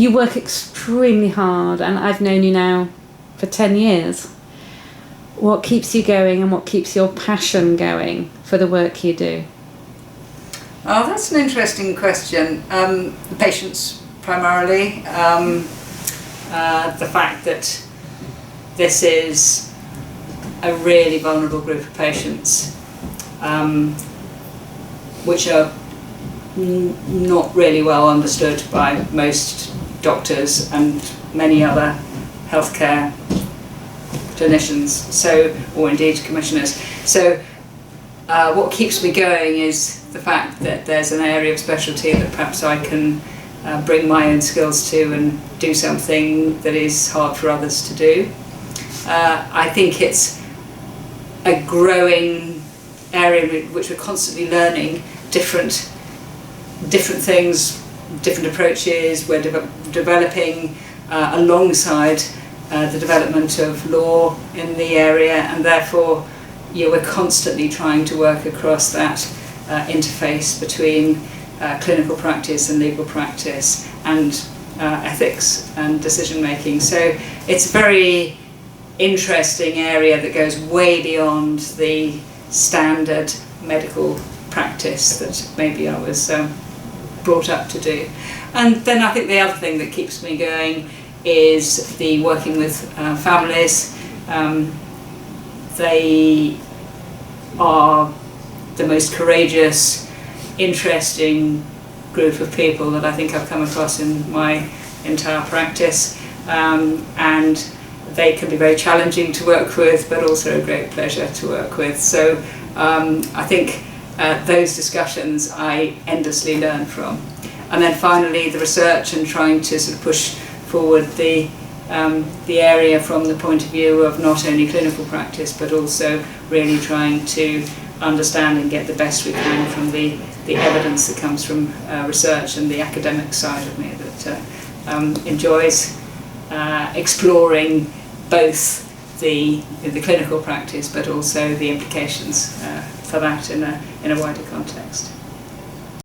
you work extremely hard, and I've known you now for 10 years. What keeps you going, and what keeps your passion going for the work you do? Oh, that's an interesting question. The patients primarily. The fact that this is a really vulnerable group of patients, which are not really well understood by most doctors and many other healthcare clinicians, so, or indeed commissioners. So what keeps me going is the fact that there's an area of specialty that perhaps I can bring my own skills to and do something that is hard for others to do. I think it's a growing area in which we're constantly learning different things, different approaches. We're developing alongside the development of law in the area, and therefore we're constantly trying to work across that interface between clinical practice and legal practice and ethics and decision making. So it's a very interesting area that goes way beyond the standard medical practice that maybe I was brought up to do. And then I think the other thing that keeps me going is the working with families. They are the most courageous, interesting group of people that I think I've come across in my entire practice, and they can be very challenging to work with, but also a great pleasure to work with. So I think those discussions I endlessly learn from. And then finally the research and trying to sort of push forward the area from the point of view of not only clinical practice, but also really trying to understand and get the best we can from the evidence that comes from research, and the academic side of me that enjoys exploring both the clinical practice, but also the implications for that in a wider context.